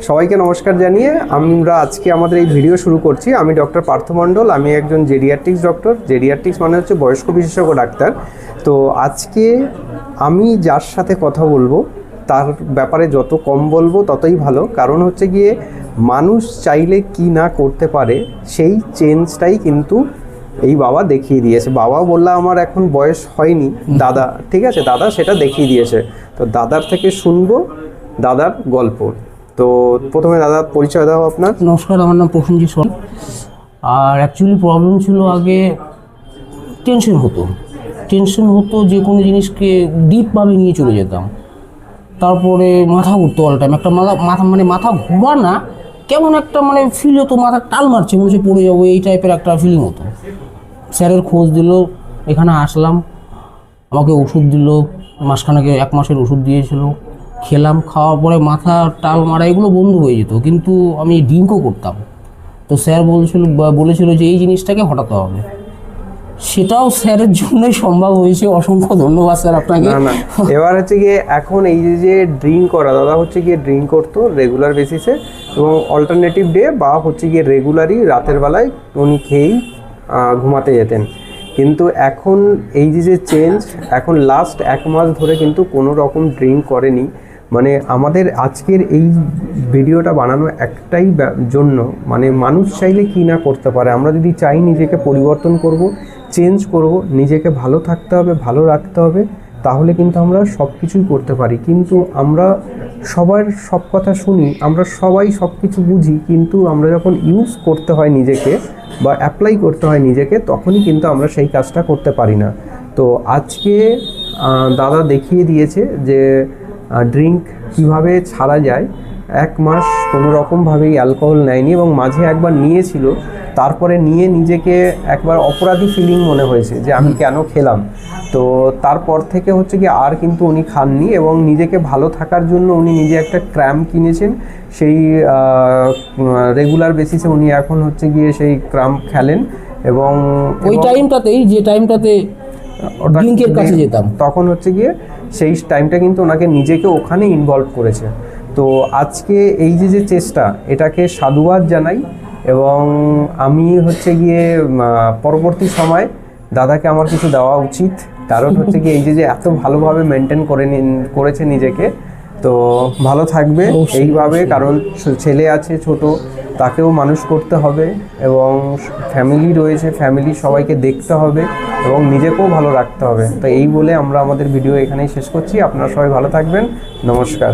সবাইকে নমস্কার জানিয়ে আমরা আজকে আমাদের এই ভিডিও শুরু করছি। আমি ডক্টর পার্থ মণ্ডল, আমি একজন জেরিয়াট্রিক্স ডক্টর। জেরিয়াট্রিক্স মানে হচ্ছে বয়স্ক বিশেষজ্ঞ ডাক্তার। তো আজকে আমি যার সাথে কথা বলবো তার ব্যাপারে যত কম বলবো ততই ভালো, কারণ হচ্ছে গিয়ে মানুষ চাইলে কি না করতে পারে সেই চেঞ্জটাই কিন্তু এই বাবা দেখিয়ে দিয়েছে। বাবা বললা আমার এখন বয়স হয়নি, দাদা, ঠিক আছে, দাদা সেটা দেখিয়ে দিয়েছে। তো দাদার থেকে শুনবো দাদার গল্প। তো প্রথমে দাদা পরিচয় দাও আপনার। নমস্কার, আমার নাম প্রসেনজিৎ সোরেন। আর অ্যাকচুয়ালি প্রবলেম ছিল আগে টেনশন হতো, যে কোনো জিনিসকে ডিপভাবে নিয়ে চলে যেতাম। তারপরে মাথা ঘুরতো অল টাইম, একটা মাথা ঘোরা না, কেমন একটা ফিল হতো, মাথা টাল মারছে, মনে হচ্ছে পড়ে যাবো, এই টাইপের একটা ফিলিং হতো। স্যারের খোঁজ দিল, এখানে আসলাম, আমাকে ওষুধ দিল, মাসখানেকে 1 মাসের ওষুধ দিয়েছিল, খেলাম। খাওয়ার পরে মাথা টাল মারা এগুলো বন্ধ হয়ে যেত, কিন্তু আমি ড্রিঙ্কও করতাম। তো স্যার বলেছিল যে এই জিনিসটাকে হটাতে হবে। সেটাও স্যারের জন্যই সম্ভব হয়েছে। অসংখ্য ধন্যবাদ স্যার আপনাকে। না এবার হচ্ছে গিয়ে এখন এই যে ড্রিঙ্ক করা, দাদা হচ্ছে গিয়ে ড্রিঙ্ক করতো রেগুলার বেসিসে, এবং অল্টারনেটিভ ডে বা হচ্ছে গিয়ে রেগুলারই রাতের বেলায় উনি খেয়েই ঘুমাতে যেতেন। কিন্তু এখন এই যে চেঞ্জ, এখন লাস্ট 1 মাস ধরে কিন্তু কোনো রকম ড্রিঙ্ক করেনি। মানে আমাদের আজকের এই ভিডিওটা বানানো একটাই জন্য, মানে মানুষ চাইলে কি না করতে পারে। আমরা যদি চাই নিজেকে পরিবর্তন করব, চেঞ্জ করব, নিজেকে ভালো থাকতে হবে, ভালো রাখতে হবে, তাহলে কিন্তু আমরা সব কিছুই করতে পারি। কিন্তু আমরা সবার সব কথা শুনি, আমরা সবাই সব কিছু বুঝি, কিন্তু আমরা যখন ইউজ করতে হয় নিজেকে বা অ্যাপ্লাই করতে হয় নিজেকে, তখনই কিন্তু আমরা সেই কাজটা করতে পারি না। তো আজকে দাদা দেখিয়ে দিয়েছে যে ড্রিঙ্ক কীভাবে ছাড়া যায়। 1 মাস কোনো রকমভাবেই অ্যালকোহল নেয়নি, এবং মাঝে একবার নিয়েছিল, তারপরে নিয়ে নিজেকে একবার অপরাধী ফিলিং মনে হয়েছে যে আমি কেন খেলাম। তো তারপর থেকে হচ্ছে কি আর কিন্তু উনি খাননি, এবং নিজেকে ভালো থাকার জন্য উনি নিজে একটা ক্র্যাম্প কিনেছেন। সেই রেগুলার বেসিসে উনি এখন হচ্ছে গিয়ে সেই ক্র্যাম্প খেলেন। এবং ওই টাইমটাতেই, যে টাইমটাতে ড্রিঙ্কের কাছে যেতাম, তখন হচ্ছে গিয়ে সেই টাইমটা কিন্তু ওনাকে নিজেকে ওখানে ইনভলভ করেছে। তো আজকে এই যে চেষ্টা, এটাকে সাধুবাদ জানাই। এবং আমি হচ্ছে গিয়ে পরবর্তী সময় দাদাকে আমার কিছু দেওয়া উচিত, কারণ হচ্ছে গিয়ে এই যে এত ভালোভাবে মেনটেন করেছে নিজেকে। তো ভালো থাকবে এইভাবে, কারণ ছেলে আছে ছোট, তাকেও মানুষ করতে হবে, এবং ফ্যামিলি রয়েছে, ফ্যামিলি সবাইকে দেখতে হবে, এবং নিজেকেও ভালো রাখতে হবে। তো এই বলে আমরা আমাদের ভিডিও এখানেই শেষ করছি। আপনারা সবাই ভালো থাকবেন, নমস্কার।